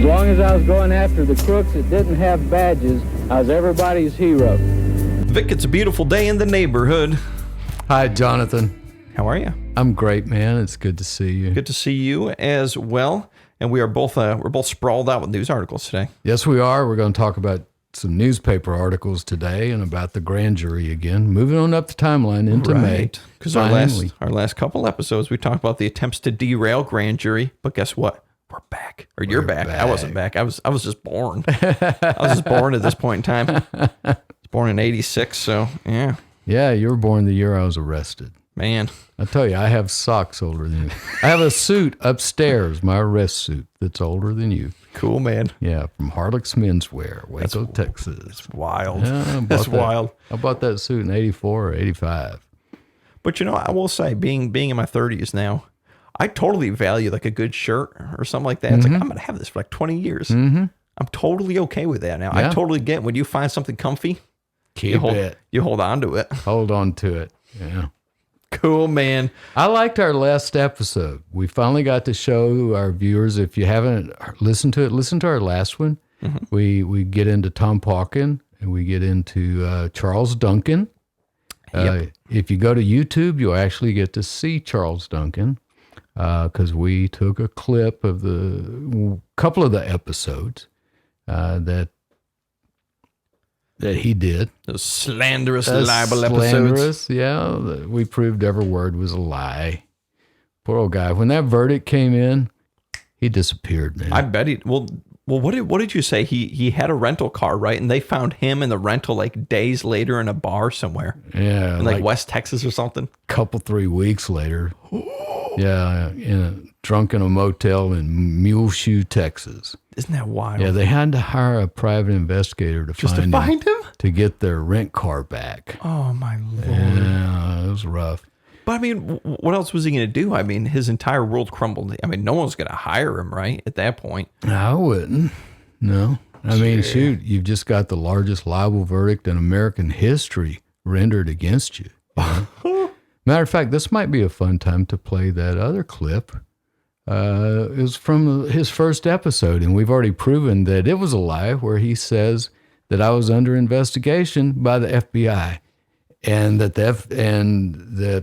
As long as I was going after the crooks that didn't have badges, I was everybody's hero. Vic, it's a beautiful day in the neighborhood. Hi, Jonathan. How are you? I'm great, man. It's good to see you. Good to see you as well. And we're both sprawled out with news articles today. Yes, we are. We're going to talk about some newspaper articles today and about the grand jury again. Moving on up the timeline into May. Because our last couple episodes, we talked about the attempts to derail grand jury. But guess what? We're back. Or you're back. I wasn't back. I was just born. I was just born at this point in time. I was born in 86, so yeah. Yeah, you were born the year I was arrested. Man. I tell you, I have socks older than you. I have a suit upstairs, my arrest suit, that's older than you. Cool, man. Yeah, from Harlock's Menswear, Waco, Texas. That's wild. Yeah, that's wild. I bought that suit in 84 or 85. But, you know, I will say, being in my 30s now, I totally value like a good shirt or something like that. It's like, I'm going to have this for like 20 years. Mm-hmm. I'm totally okay with that now. Yeah. I totally get when you find something comfy, you hold on to it. Hold on to it. Yeah. Cool, man. I liked our last episode. We finally got to show our viewers, if you haven't listened to it, listen to our last one. Mm-hmm. We get into Tom Pauken and we get into Charles Duncan. If you go to YouTube, you'll actually get to see Charles Duncan because we took a clip of the couple of the episodes that he did. Those slanderous libel episodes. Yeah. We proved every word was a lie. Poor old guy. When that verdict came in, he disappeared, man. I bet he... Well, what did you say? He had a rental car, right? And they found him in the rental like days later in a bar somewhere. Yeah. In like West Texas or something. Couple, 3 weeks later. Yeah. Drunk in a motel in Muleshoe, Texas. Isn't that wild? Yeah, they had to hire a private investigator to find him to get their rent car back. Oh, my Lord. Yeah, it was rough. But, I mean, what else was he going to do? I mean, his entire world crumbled. I mean, no one's going to hire him, right, at that point? I wouldn't. No. I mean, shoot, you've just got the largest libel verdict in American history rendered against you. Matter of fact, this might be a fun time to play that other clip. It was from his first episode, and we've already proven that it was a lie, where he says that I was under investigation by the FBI, and that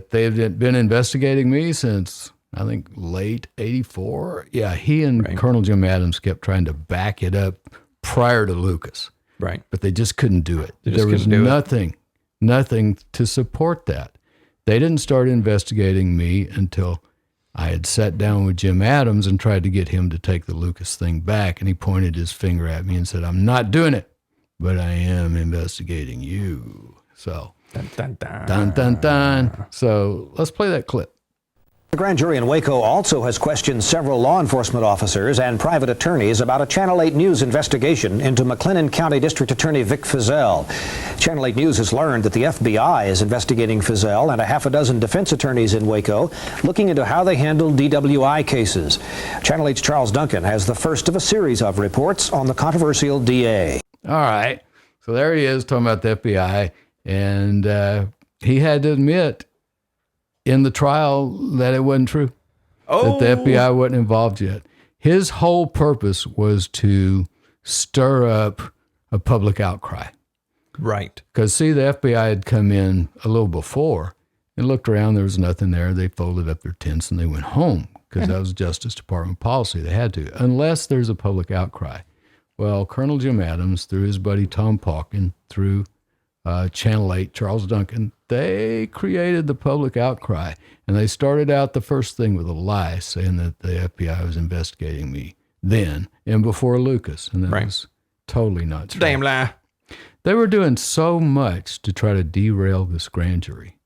they've been investigating me since I think late '84. Yeah, he and Colonel Jim Adams kept trying to back it up prior to Lucas, right? But they just couldn't do it. There was nothing to support that. They didn't start investigating me until I had sat down with Jim Adams and tried to get him to take the Lucas thing back, and he pointed his finger at me and said, "I'm not doing it, but I am investigating you." So, dun, dun, dun. Dun, dun, dun. So let's play that clip. The grand jury in Waco also has questioned several law enforcement officers and private attorneys about a Channel 8 News investigation into McLennan County District Attorney Vic Feazell. Channel 8 News has learned that the FBI is investigating Feazell and a half a dozen defense attorneys in Waco, looking into how they handle DWI cases. Channel 8's Charles Duncan has the first of a series of reports on the controversial DA. All right. So there he is talking about the FBI, and he had to admit in the trial that it wasn't true, that the FBI wasn't involved yet. His whole purpose was to stir up a public outcry. Right. Because, see, the FBI had come in a little before and looked around. There was nothing there. They folded up their tents and they went home because that was Justice Department policy. They had to, unless there's a public outcry. Well, Colonel Jim Adams, through his buddy Tom Pauken, through Channel 8, Charles Duncan, they created the public outcry. And they started out the first thing with a lie, saying that the FBI was investigating me then and before Lucas. And that was totally not true. Damn lie. They were doing so much to try to derail this grand jury.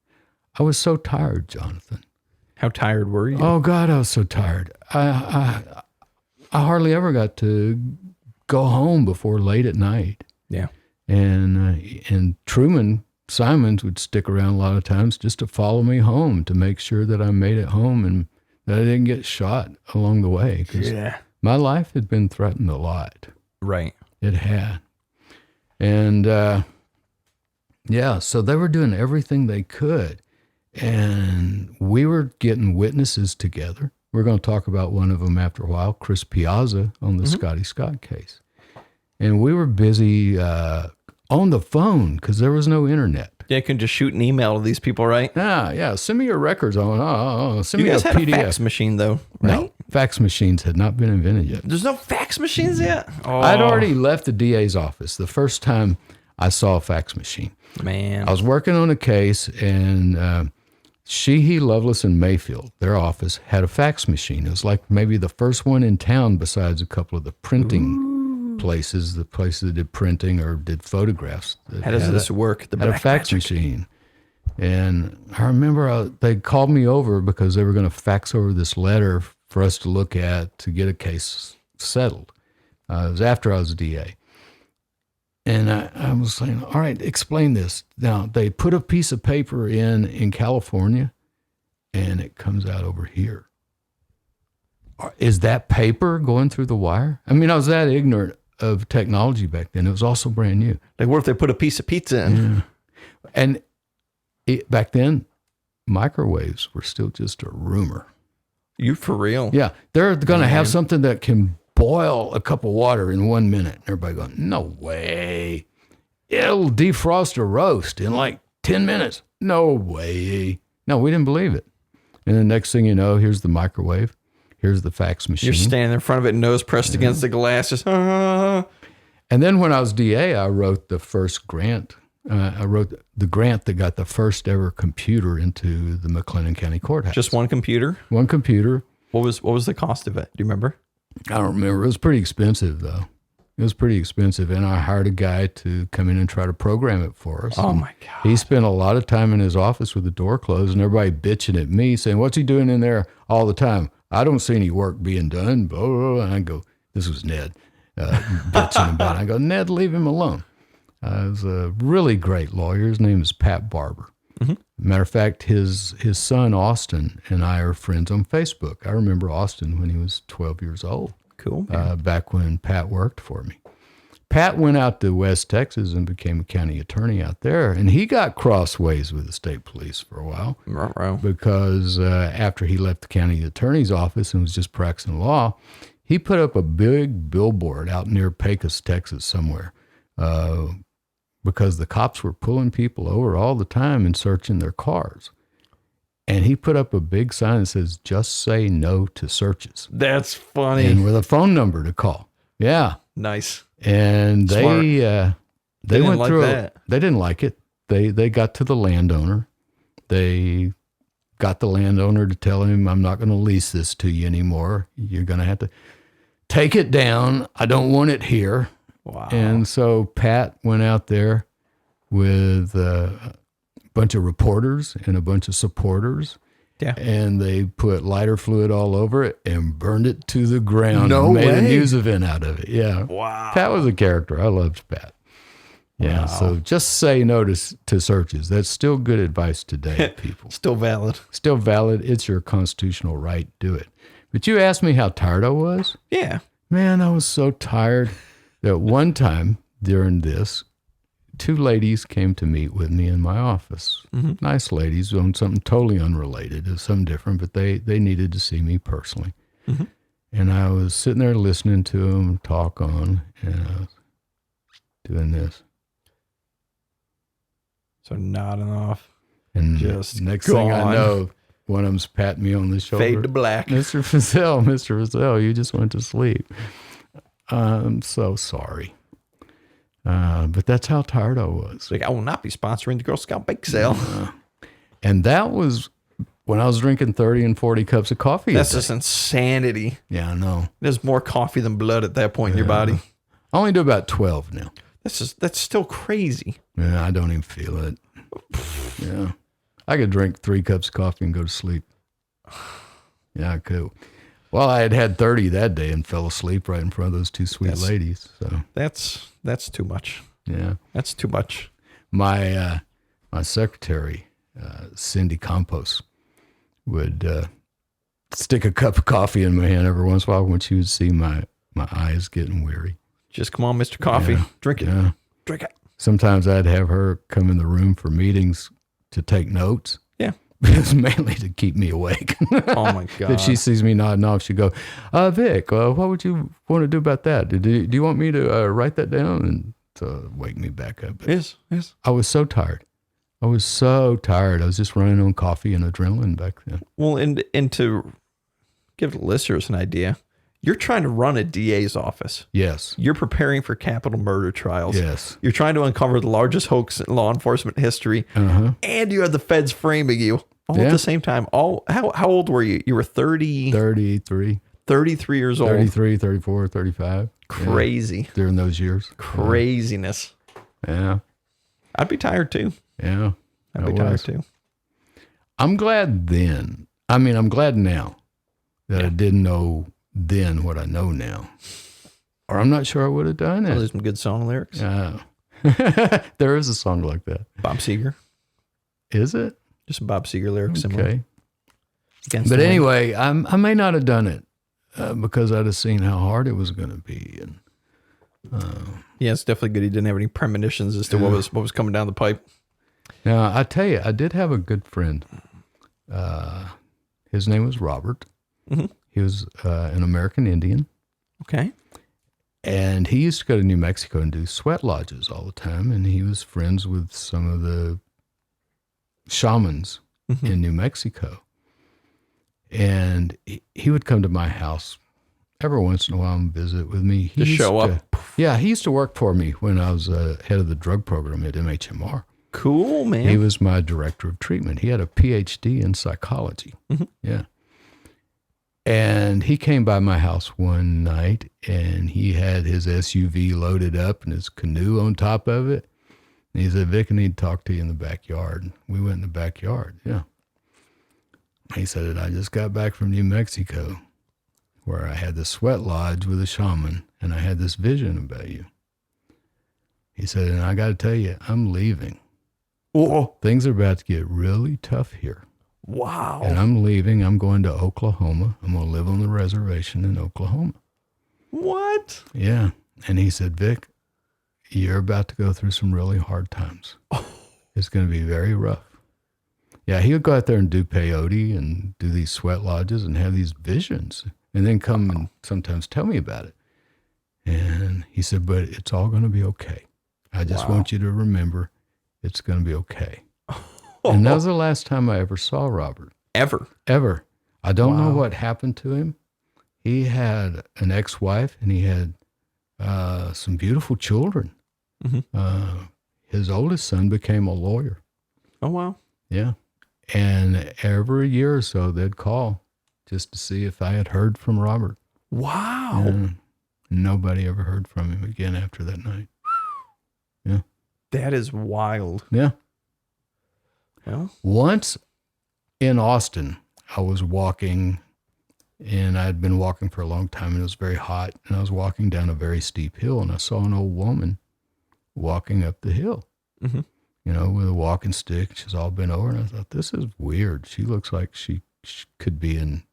I was so tired, Jonathan. How tired were you? Oh, God, I was so tired. I hardly ever got to go home before late at night. Yeah. And Truman Simons would stick around a lot of times just to follow me home to make sure that I made it home and that I didn't get shot along the way. Because my life had been threatened a lot. Right. It had. And, so they were doing everything they could. And we were getting witnesses together. We're going to talk about one of them after a while, Chris Piazza on the Scotty Scott case. And we were busy on the phone because there was no internet. Yeah, you can just shoot an email to these people, right? Yeah. Send me your records on. Send You me a guys had PDF. a fax machine, though, right? No, fax machines had not been invented yet. There's no fax machines yet? Oh, I'd already left the DA's office the first time I saw a fax machine. man. I was working on a case, and Sheehy, Lovelace, and Mayfield, their office, had a fax machine. It was like maybe the first one in town besides a couple of the printing places, the places that did printing or did photographs. How does this work? The Had a black fax magic. machine. And I remember they called me over because they were going to fax over this letter for us to look at to get a case settled. It was after I was a DA. And I was saying, all right, explain this. Now, they put a piece of paper in California, and it comes out over here. Is that paper going through the wire? I mean, I was that ignorant of technology back then. It was also brand new. Like, what if they put a piece of pizza in? Yeah. And back then, microwaves were still just a rumor. You for real? Yeah, they're going to have something that can boil a cup of water in 1 minute. Everybody going, no way. It'll defrost a roast in like 10 minutes. No way. No, we didn't believe it. And the next thing you know, here's the microwave. Here's the fax machine. You're standing in front of it, nose pressed against the glass. Just, And then when I was DA, I wrote the first grant. I wrote the grant that got the first ever computer into the McLennan County Courthouse. just one computer? One computer. What was the cost of it? Do you remember? I don't remember. It was pretty expensive, though. It was pretty expensive. And I hired a guy to come in and try to program it for us. Oh, And my God. he spent a lot of time in his office with the door closed and everybody bitching at me, saying, what's he doing in there all the time? I don't see any work being done. Blah, blah, blah. And I go, this was Ned bitching about it. I go, Ned, leave him alone. He was a really great lawyer. His name is Pat Barber. Matter of fact, his son, Austin, and I are friends on Facebook. I remember Austin when he was 12 years old. Cool. Back when Pat worked for me. Pat went out to West Texas and became a county attorney out there, and he got crossways with the state police for a while Ruh-roh. because after he left the county attorney's office and was just practicing law, he put up a big billboard out near Pecos, Texas somewhere because the cops were pulling people over all the time and searching their cars. And he put up a big sign that says, just say no to searches. That's funny. And with a phone number to call. Yeah. Nice. And Smart. they didn't went like through that. it. They didn't like it. They got to the landowner. They got the landowner to tell him, I'm not going to lease this to you anymore. You're going to have to take it down. I don't want it here. Wow. And so Pat went out there with a bunch of reporters and a bunch of supporters. Yeah. And they put lighter fluid all over it and burned it to the ground. No and made a way. news event out of it. Yeah. Wow. Pat was a character. I loved Pat. Yeah. Wow. So just say no to searches. That's still good advice today, people. Still valid. Still valid. It's your constitutional right. Do it. But you asked me how tired I was. Yeah. Man, I was so tired that one time during this, 2 ladies came to meet with me in my office. Nice ladies on something totally unrelated. It was something different, but they needed to see me personally. And I was sitting there listening to them talk on, and I was doing this. So nodding off. And Just next thing I gone. know, one of them's patting me on the shoulder. Fade to black. Mr. Feazell, you just went to sleep. I'm so sorry. But that's how tired I was. Like, I will not be sponsoring the Girl Scout bake sale. And that was when I was drinking 30 and 40 cups of coffee. That's a day. just insanity. Yeah, I know. There's more coffee than blood at that point in your body. I only do about 12 now. That's still crazy. Yeah, I don't even feel it. Yeah. I could drink 3 cups of coffee and go to sleep. Yeah, I could. Well, I had 30 that day and fell asleep right in front of those 2 sweet ladies. So That's too much. yeah. That's too much. My secretary, Cindy Campos, would stick a cup of coffee in my hand every once in a while when she would see my eyes getting weary. Just come on, Mr. Coffee. Yeah. Drink it. Yeah. Drink it. Sometimes I'd have her come in the room for meetings to take notes. Yeah. It's mainly to keep me awake. Oh my God. If she sees me nodding off, she'd go, Vic, what would you want to do about that? Do you want me to write that down and to wake me back up? But Yes. I was so tired. I was just running on coffee and adrenaline back then. Well, and to give the listeners an idea, you're trying to run a DA's office. Yes. You're preparing for capital murder trials. Yes. You're trying to uncover the largest hoax in law enforcement history. And you have the feds framing you all at the same time. How old were you? You were 33 years old. 33, 34, 35. Crazy. Yeah, during those years. Craziness. Yeah. I'd be tired too. Yeah. I'd be tired too. I'm glad then. I mean, I'm glad now that I didn't know then what I know now. Or I'm not sure I would have done it. There's some good song lyrics. There is a song like that. Bob Seger. Is it? Just some Bob Seger lyrics. Okay. Similar. But anyway, I may not have done it because I'd have seen how hard it was going to be. And yeah, it's definitely good. He didn't have any premonitions as to what was coming down the pipe. Now, I tell you, I did have a good friend. His name was Robert. Mm-hmm. He was an American Indian. Okay. And he used to go to New Mexico and do sweat lodges all the time. And he was friends with some of the shamans in New Mexico. And he would come to my house every once in a while and visit with me. Just show up. Yeah, he used to work for me when I was head of the drug program at MHMR. Cool, man. He was my director of treatment. He had a PhD in psychology. Yeah. And he came by my house one night, and he had his SUV loaded up and his canoe on top of it. And he said, Vic, I need to talk to you in the backyard. We went in the backyard, yeah. He said, I just got back from New Mexico, where I had the sweat lodge with a shaman, and I had this vision about you. He said, and I got to tell you, I'm leaving. Oh, Things are about to get really tough here. wow. And I'm leaving. I'm going to Oklahoma. I'm going to live on the reservation in Oklahoma. What? Yeah. And he said, Vic, you're about to go through some really hard times. It's going to be very rough. Yeah, he would go out there and do peyote and do these sweat lodges and have these visions and then come and sometimes tell me about it. And he said, but it's all going to be okay. I just want you to remember it's going to be okay. And that was the last time I ever saw Robert. Ever. I don't know what happened to him. He had an ex-wife and he had some beautiful children. His oldest son became a lawyer. Oh, wow. Yeah. And every year or so they'd call just to see if I had heard from Robert. Wow. And nobody ever heard from him again after that night. Yeah. That is wild. Yeah. Well, Once in Austin, I was walking, and I'd been walking for a long time, and it was very hot, and I was walking down a very steep hill, and I saw an old woman walking up the hill, you know, with a walking stick. She's all bent over, and I thought, this is weird. She looks like she could be in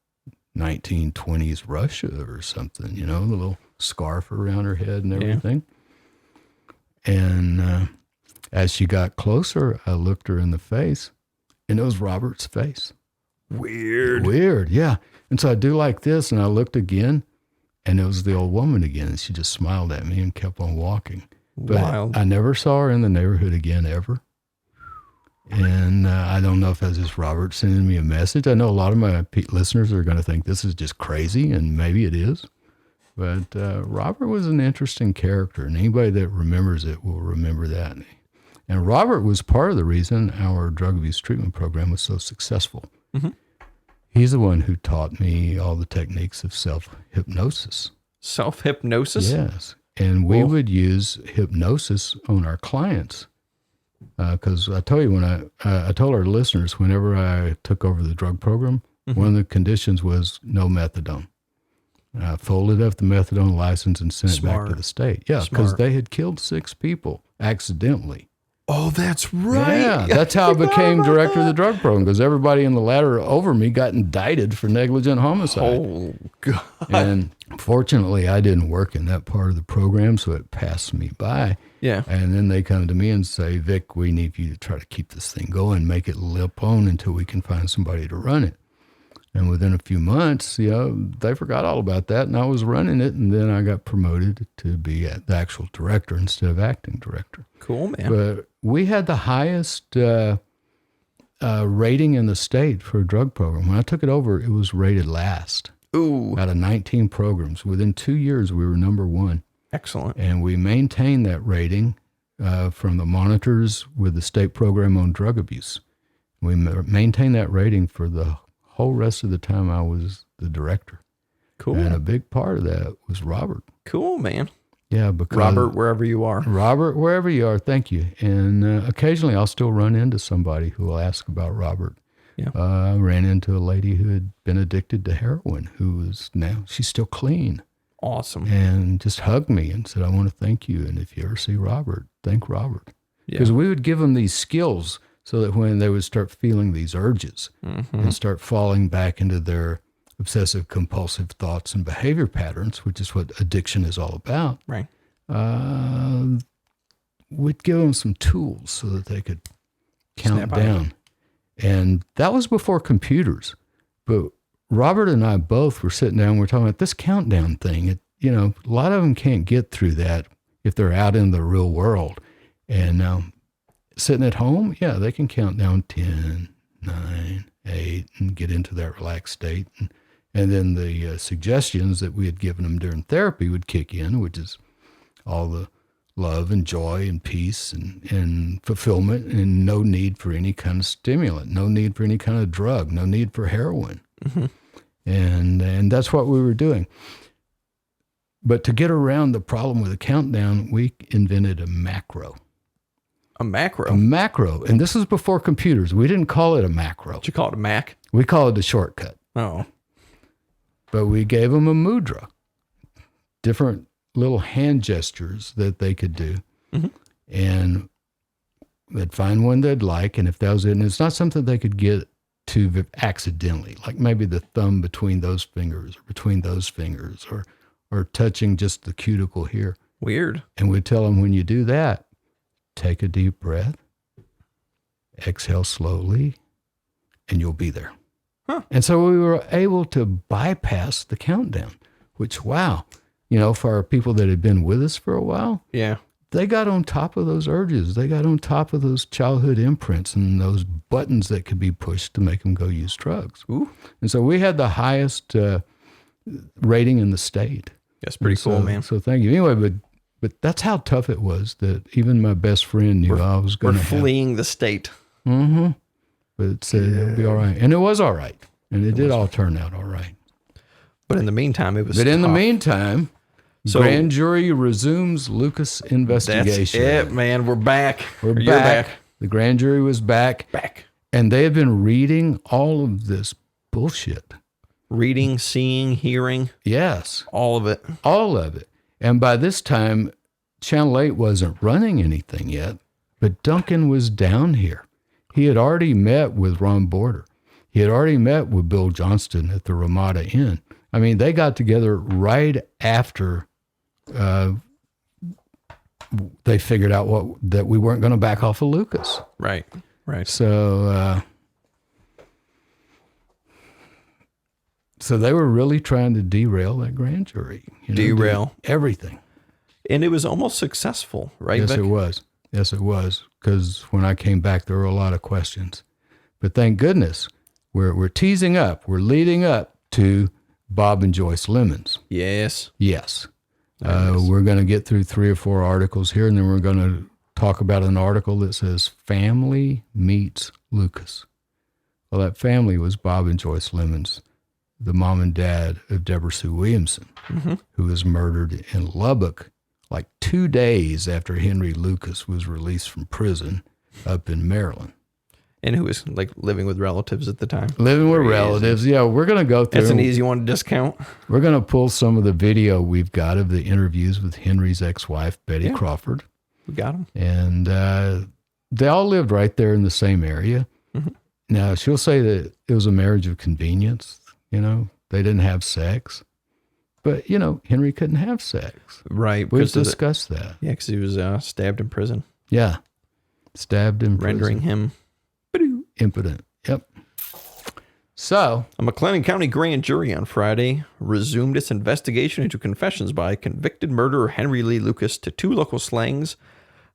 1920s Russia or something, you know, the little scarf around her head and everything. Yeah. And as she got closer, I looked her in the face, and it was Robert's face. Weird, yeah. And so I do like this, and I looked again, and it was the old woman again, and she just smiled at me and kept on walking. But wild. I never saw her in the neighborhood again, ever. And I don't know if that's just Robert sending me a message. I know a lot of my listeners are going to think this is just crazy, and maybe it is. But Robert was an interesting character, and anybody that remembers it will remember that. And Robert was part of the reason our drug abuse treatment program was so successful. He's the one who taught me all the techniques of self-hypnosis. Self-hypnosis? Yes. And we would use hypnosis on our clients. Because I tell you, when I told our listeners, whenever I took over the drug program, one of the conditions was no methadone. I folded up the methadone license and sent it back to the state. Yeah, because they had killed 6 people accidentally. Oh, that's right. Yeah, that's how I became director of the drug program, because everybody in the ladder over me got indicted for negligent homicide. Oh, God. And fortunately, I didn't work in that part of the program, so it passed me by. Yeah. And then they come to me and say, Vic, we need you to try to keep this thing going, make it live on until we can find somebody to run it. And within a few months, they forgot all about that, and I was running it, and then I got promoted to be the actual director instead of acting director. Cool, man. But we had the highest rating in the state for a drug program. When I took it over, it was rated last. Ooh. Out of 19 programs. Within 2 years, we were number one. Excellent. And we maintained that rating from the monitors with the state program on drug abuse. We maintained that rating for the whole rest of the time I was the director. Cool. And a big part of that was Robert. Cool, man. Yeah, because Robert, wherever you are. Robert, wherever you are, thank you. And occasionally I'll still run into somebody who will ask about Robert. Yeah. I ran into a lady who had been addicted to heroin, she's still clean. Awesome. And just hugged me and said, I want to thank you. And if you ever see Robert, thank Robert. Because we would give them these skills so that when they would start feeling these urges and start falling back into their obsessive compulsive thoughts and behavior patterns, which is what addiction is all about, right? We'd give them some tools so that they could count Snap down. And that was before computers. But Robert and I both were sitting down, we're talking about this countdown thing. A lot of them can't get through that if they're out in the real world. And sitting at home, they can count down 10, 9, 8, and get into that relaxed state. And then the suggestions that we had given them during therapy would kick in, which is all the love and joy and peace and fulfillment, and no need for any kind of stimulant, no need for any kind of drug, no need for heroin. Mm-hmm. And that's what we were doing. But to get around the problem with the countdown, we invented a macro. A macro? A macro. And this is before computers. We didn't call it a macro. Did you call it a Mac? We call it a shortcut. Oh. But we gave them a mudra, different little hand gestures that they could do. Mm-hmm. And they'd find one they'd like, and if that was it, and it's not something they could get to accidentally, like maybe the thumb between those fingers or between those fingers or touching just the cuticle here. Weird. And we'd tell them, when you do that, take a deep breath, exhale slowly, and you'll be there. Huh. And so we were able to bypass the countdown, which, wow, for our people that had been with us for a while, they got on top of those urges. They got on top of those childhood imprints and those buttons that could be pushed to make them go use drugs. Ooh. And so we had the highest rating in the state. That's pretty cool, man. So thank you. Anyway, but that's how tough it was that even my best friend knew I was going to We're fleeing the state. Mm-hmm. But it said it'll be all right. And it was all right. And it did all turn out all right. But in the meantime, it was But tough. in the meantime, grand jury resumes Lucas investigation. That's it, man. We're back. You're back. The grand jury was back. And they had been reading all of this bullshit. Reading, seeing, hearing. Yes. All of it. All of it. And by this time, Channel 8 wasn't running anything yet, but Duncan was down here. He had already met with Ron Border. He had already met with Bill Johnston at the Ramada Inn. I mean, they got together right after they figured out that we weren't going to back off of Lucas. Right. So they were really trying to derail that grand jury. Derail everything. And it was almost successful, right? Yes, Vic? it was. Yes, it was. Because when I came back, there were a lot of questions. But thank goodness, we're teasing up. We're leading up to Bob and Joyce Lemons. Yes. We're going to get through 3 or 4 articles here, and then we're going to talk about an article that says Family Meets Lucas. Well, that family was Bob and Joyce Lemons, the mom and dad of Deborah Sue Williamson, who was murdered in Lubbock like 2 days after Henry Lucas was released from prison up in Maryland. And who was like living with relatives at the time. Living with relatives. Yeah, we're going to go through. That's an easy one to discount. We're going to pull some of the video we've got of the interviews with Henry's ex-wife, Betty Crawford. We got them. And they all lived right there in the same area. Mm-hmm. Now, she'll say that it was a marriage of convenience. They didn't have sex. But, Henry couldn't have sex. Right. We've discussed that. Yeah, because he was stabbed in prison. Yeah. Stabbed in rendering prison. Him impotent. Yep. So, a McLennan County grand jury on Friday resumed its investigation into confessions by convicted murderer Henry Lee Lucas to 2 local slangs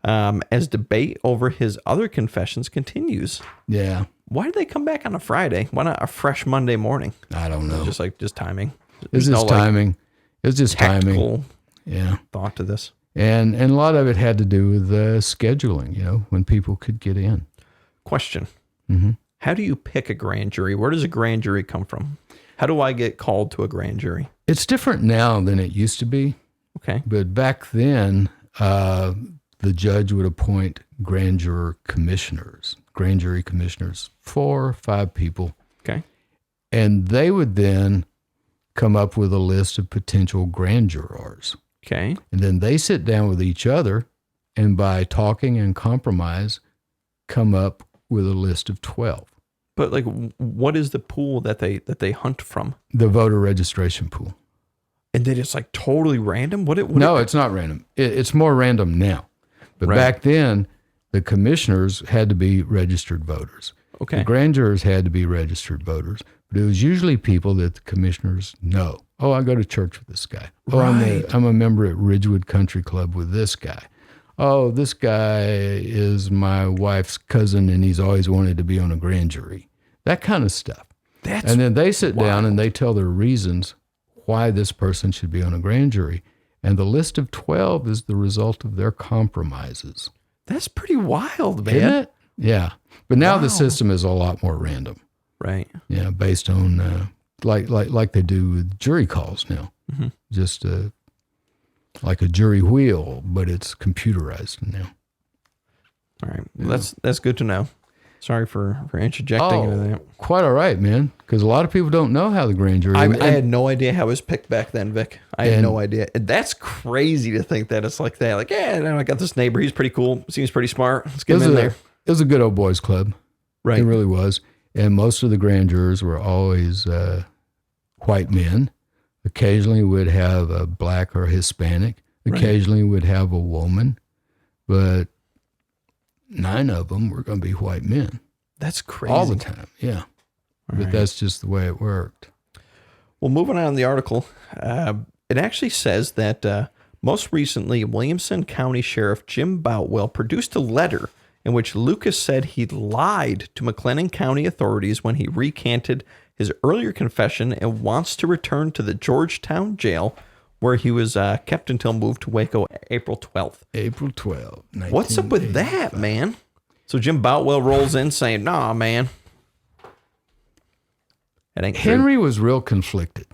as debate over his other confessions continues. Yeah. Why did they come back on a Friday? Why not a fresh Monday morning? I don't know. Just timing. It's just timing. It's just timing. Yeah. Thought to this. And a lot of it had to do with scheduling, when people could get in. Question. Mm-hmm. How do you pick a grand jury? Where does a grand jury come from? How do I get called to a grand jury? It's different now than it used to be. Okay. But back then, the judge would appoint grand jury commissioners, 4 or 5 people. Okay. And they would then come up with a list of potential grand jurors. Okay. And then they sit down with each other and by talking and compromise, come up with a list of 12. But what is the pool that they hunt from? The voter registration pool. And then it's totally random? It's not random. It's more random now. But back then, the commissioners had to be registered voters. Okay. The grand jurors had to be registered voters. But it was usually people that the commissioners know. Oh, I go to church with this guy. Oh, I'm a member at Ridgewood Country Club with this guy. Oh, this guy is my wife's cousin and he's always wanted to be on a grand jury. That kind of stuff. And then they sit down and they tell their reasons why this person should be on a grand jury. And the list of 12 is the result of their compromises. That's pretty wild, man. Isn't it? Yeah. But now the system is a lot more random. Right. Yeah, based on like they do with jury calls now. Mm-hmm. Just like a jury wheel, but it's computerized now. All right. Well, that's good to know. Sorry for interjecting into that. Quite all right, man. Because a lot of people don't know how the grand jury. I had no idea how it was picked back then, Vic. I had no idea. And that's crazy to think that it's like that. Like, I got this neighbor. He's pretty cool. Seems pretty smart. Let's get him in there. It was a good old boys club. Right. It really was. And most of the grand jurors were always white men. Occasionally would have a black or Hispanic. Occasionally would have a woman. But 9 of them were going to be white men. That's crazy. All the time, yeah. But that's just the way it worked. Well, moving on in the article, it actually says that most recently, Williamson County Sheriff Jim Boutwell produced a letter in which Lucas said he lied to McLennan County authorities when he recanted his earlier confession and wants to return to the Georgetown jail where he was kept until moved to Waco April 12th. April 12th. What's up with that, man? So Jim Boutwell rolls in saying, nah, man. That ain't true. Henry was real conflicted.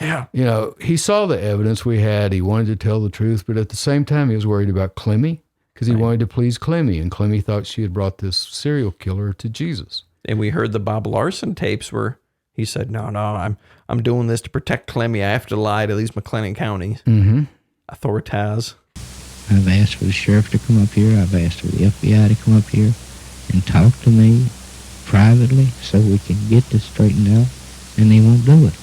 Yeah. He saw the evidence we had. He wanted to tell the truth, but at the same time, he was worried about Clemmy because he wanted to please Clemmy, and Clemmy thought she had brought this serial killer to Jesus. And we heard the Bob Larson tapes where he said, no, I'm doing this to protect Clemmy. I have to lie to these McLennan counties. Mm-hmm. Authoritas. I've asked for the sheriff to come up here. I've asked for the FBI to come up here and talk to me privately so we can get this straightened out, and they won't do it.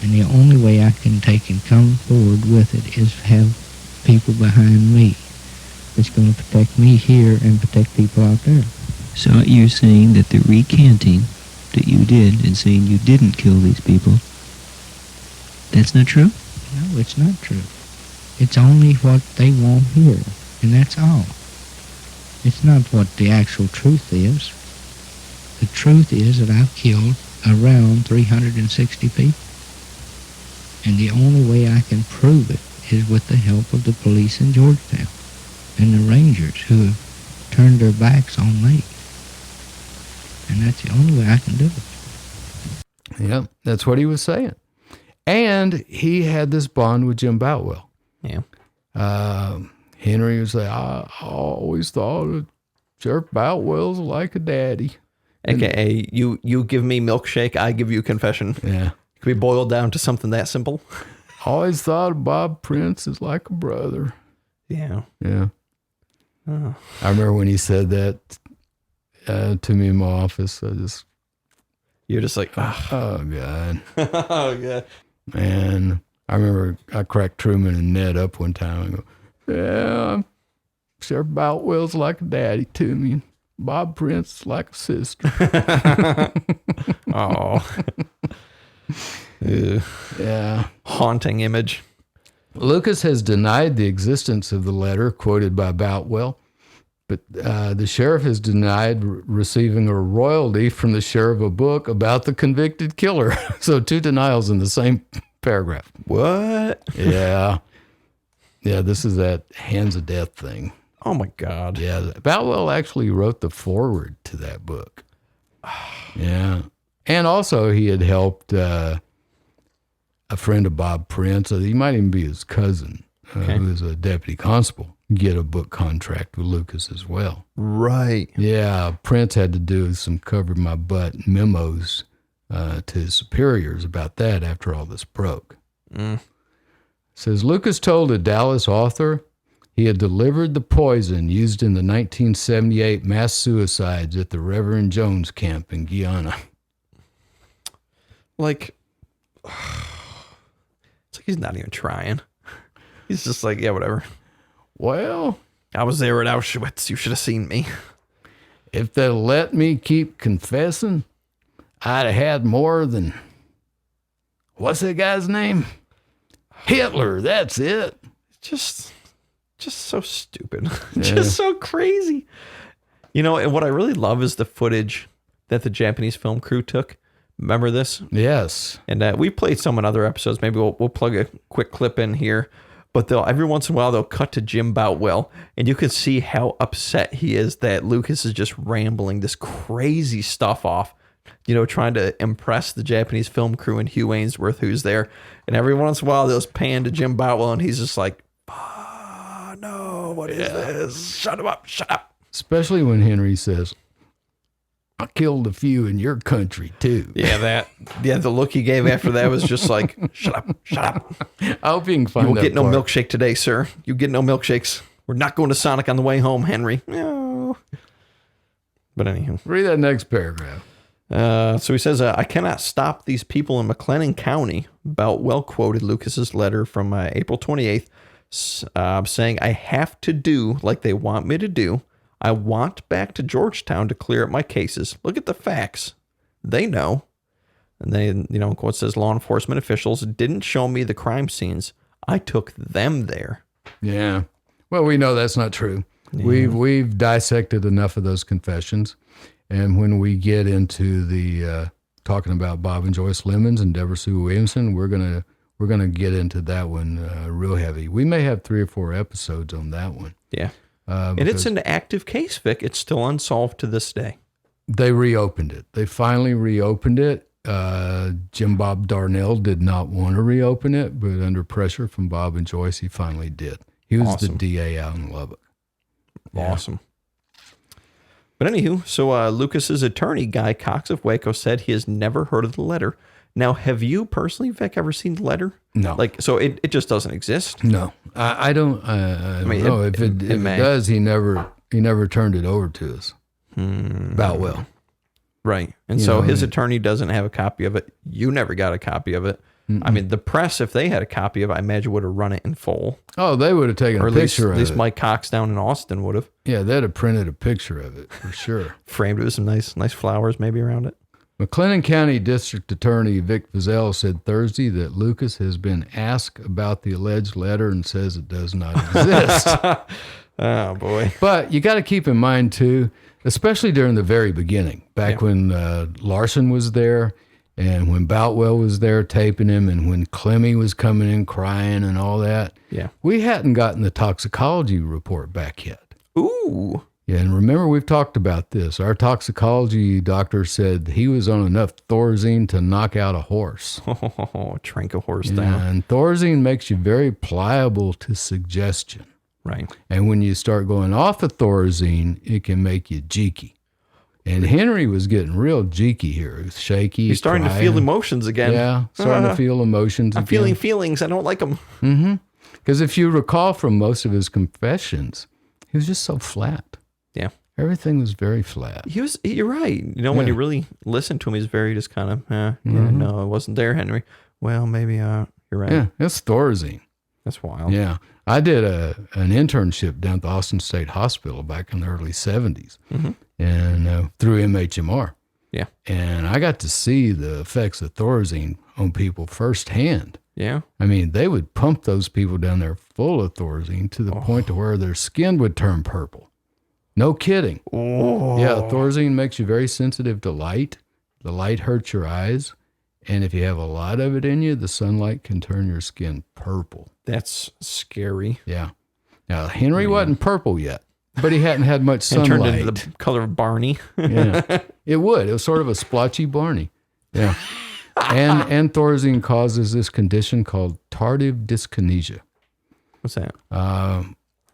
And the only way I can take and come forward with it is have people behind me that's going to protect me here and protect people out there. So you're saying that the recanting that you did and saying you didn't kill these people, that's not true? No, it's not true. It's only what they want here, and that's all. It's not what the actual truth is. The truth is that I've killed around 360 people. And the only way I can prove it is with the help of the police in Georgetown and the rangers who have turned their backs on me. And that's the only way I can do it. Yeah, that's what he was saying. And he had this bond with Jim Boutwell. Yeah. Henry was like, I always thought of Sheriff Boutwell's like a daddy. AKA, you give me milkshake, I give you confession. Yeah. Can we boil down to something that simple? Always thought of Bob Prince as like a brother. Yeah. Yeah. I remember when he said that to me in my office. You're just like, oh God. oh yeah. And I remember I cracked Truman and Ned up one time and go, yeah, Sheriff Boutwell's like a daddy to me. Bob Prince like a sister. Oh. Yeah. Haunting image. Lucas has denied the existence of the letter quoted by Boutwell, but the sheriff has denied receiving a royalty from the share of a book about the convicted killer. So 2 denials in the same paragraph. What? Yeah. Yeah, this is that hands of death thing. Oh my God. Yeah, Boutwell actually wrote the foreword to that book. Yeah. And also he had helped a friend of Bob Prince, he might even be his cousin, who is a deputy constable, get a book contract with Lucas as well. Right. Yeah, Prince had to do some cover my butt memos to his superiors about that after all this broke. Says, Lucas told a Dallas author he had delivered the poison used in the 1978 mass suicides at the Reverend Jones camp in Guyana. Like, it's like he's not even trying. He's just like, yeah, whatever. Well, I was there at Auschwitz. You should have seen me. If they'll let me keep confessing, I'd have had more than, what's that guy's name? Hitler, that's it. Just so stupid. Just so crazy. You know, and what I really love is the footage that the Japanese film crew took. Remember this? Yes. And we played some in other episodes. Maybe we'll plug a quick clip in here. But every once in a while, they'll cut to Jim Boutwell, and you can see how upset he is that Lucas is just rambling this crazy stuff off, you know, trying to impress the Japanese film crew and Hugh Ainsworth, who's there. And every once in a while, they'll pan to Jim Boutwell, and he's just like, no, what is this? Shut him up, shut up. Especially when Henry says, I killed a few in your country, too. Yeah, the look he gave after that was just like, shut up, shut up. I hope you can find You that will get no part. milkshake today, sir. You get no milkshakes. We're not going to Sonic on the way home, Henry. No. But anywho. Read that next paragraph. So he says, I cannot stop these people in McLennan County. Boutwell quoted Lucas's letter from April 28th, saying, I have to do like they want me to do. I want back to Georgetown to clear up my cases. Look at the facts. They know. And then, you know, quote says, law enforcement officials didn't show me the crime scenes. I took them there. Yeah. Well, we know that's not true. Yeah. We've dissected enough of those confessions. And when we get into the talking about Bob and Joyce Lemons and Deborah Sue Williamson, we're gonna get into that one real heavy. We may have 3 or 4 episodes on that one. Yeah. And it's an active case, Vic. It's still unsolved to this day. They reopened it. They finally reopened it. Jim Bob Darnell did not want to reopen it, but under pressure from Bob and Joyce, he finally did. He was the DA out in Lubbock. Awesome. But anywho, so Lucas's attorney, Guy Cox of Waco, said he has never heard of the letter. Now, have you personally, Vic, ever seen the letter? No. Like, so it just doesn't exist? No. I don't know. If it does, he never turned it over to us. Boutwell. Right. And his attorney doesn't have a copy of it. You never got a copy of it. Mm-mm. I mean, the press, if they had a copy of it, I imagine would have run it in full. Oh, they would have taken a picture of it. At least Mike Cox down in Austin would have. Yeah, they'd have printed a picture of it for sure. Framed it with some nice flowers maybe around it. McLennan County District Attorney Vic Feazell said Thursday that Lucas has been asked about the alleged letter and says it does not exist. Oh, boy. But you got to keep in mind, too, especially during the very beginning, back when Larson was there and when Boutwell was there taping him and when Clemmy was coming in crying and all that. Yeah. We hadn't gotten the toxicology report back yet. Ooh. Yeah, and remember, we've talked about this. Our toxicology doctor said he was on enough Thorazine to knock out a horse. Trank a horse down. And Thorazine makes you very pliable to suggestion. Right. And when you start going off of Thorazine, it can make you jeeky. And Henry was getting real jeeky here. He was shaky. He's starting to feel emotions again. Yeah, starting to feel emotions I'm feeling feelings. I don't like them. Mm-hmm. Because if you recall from most of his confessions, He was just so flat. Yeah. Everything was very flat. You're right. When you really listen to him, he's very just kind of, no, it wasn't there, Henry. Well, maybe you're right. Yeah, that's Thorazine. That's wild. Yeah. I did an internship down at the Austin State Hospital back in the early 70s and through MHMR. Yeah. And I got to see the effects of Thorazine on people firsthand. Yeah. I mean, they would pump those people down there full of Thorazine to the point to where their skin would turn purple. No kidding. Oh. Yeah, Thorazine makes you very sensitive to light. The light hurts your eyes. And if you have a lot of it in you, the sunlight can turn your skin purple. That's scary. Yeah. Now, Henry wasn't purple yet, but he hadn't had much sunlight. And turned into the color of Barney. Yeah. It would. It was sort of a splotchy Barney. Yeah. And Thorazine causes this condition called tardive dyskinesia. What's that?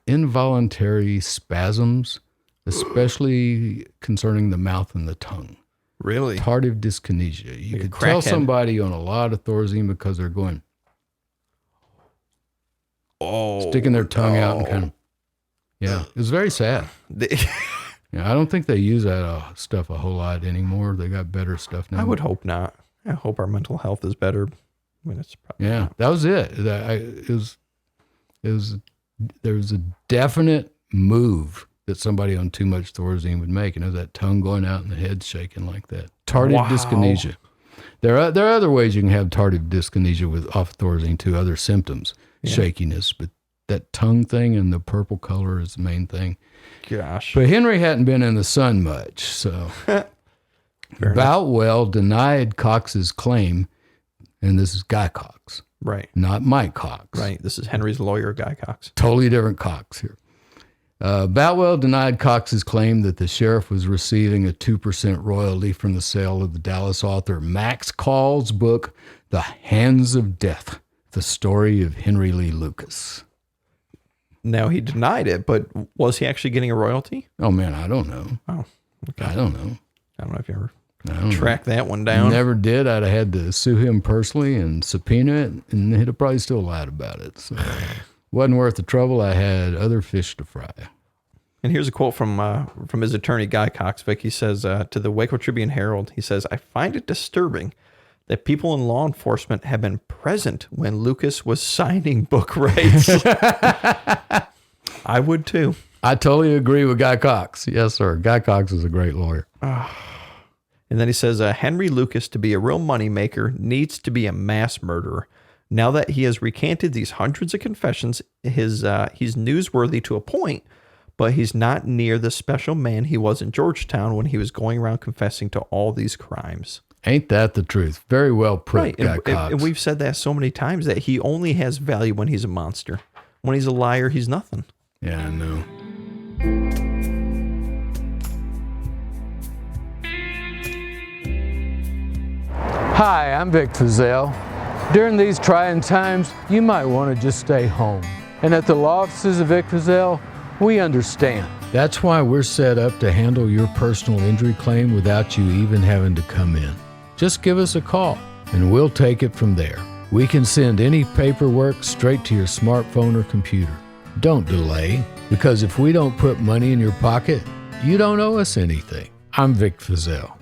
Involuntary spasms, especially concerning the mouth and the tongue. Really? Tardive dyskinesia. You Like could tell somebody on a lot of Thorazine because they're going, sticking their tongue out and kind of, it was very sad. I don't think they use that stuff a whole lot anymore. They got better stuff now. I would hope not. I hope our mental health is better. I mean, it's probably not. That was it. There was a definite move that somebody on too much Thorazine would make, and it was that tongue going out and the head shaking like that. Tardive dyskinesia. There are other ways you can have tardive dyskinesia with off Thorazine too, other symptoms, shakiness, but that tongue thing and the purple color is the main thing. Gosh. But Henry hadn't been in the sun much, so Boutwell denied Cox's claim, and this is Guy Cox. Right. Not Mike Cox. Right. This is Henry's lawyer, Guy Cox. Totally different Cox here. Boutwell denied Cox's claim that the sheriff was receiving a 2% royalty from the sale of the Dallas author Max Call's book, The Hands of Death, the story of Henry Lee Lucas. Now, he denied it, but was he actually getting a royalty? Oh, man, I don't know. Oh, okay. I don't know. I don't know if you ever tracked that one down. Never did. I'd have had to sue him personally and subpoena it, and he'd have probably still lied about it. So wasn't worth the trouble. I had other fish to fry. And here's a quote from his attorney, Guy Cox. Vic, he says to the Waco Tribune Herald, he says, "I find it disturbing that people in law enforcement have been present when Lucas was signing book rights." I would too. I totally agree with Guy Cox. Yes, sir. Guy Cox is a great lawyer. And then he says, Henry Lucas, to be a real moneymaker, needs to be a mass murderer. Now that he has recanted these hundreds of confessions, he's newsworthy to a point, but he's not near the special man he was in Georgetown when he was going around confessing to all these crimes. Ain't that the truth? Very well put, right. Guy Cox. And we've said that so many times that he only has value when he's a monster. When he's a liar, he's nothing. Yeah, I know. Hi, I'm Vic Feazell. During these trying times, you might want to just stay home. And at the law offices of Vic Feazell, we understand. That's why we're set up to handle your personal injury claim without you even having to come in. Just give us a call, and we'll take it from there. We can send any paperwork straight to your smartphone or computer. Don't delay, because if we don't put money in your pocket, you don't owe us anything. I'm Vic Feazell.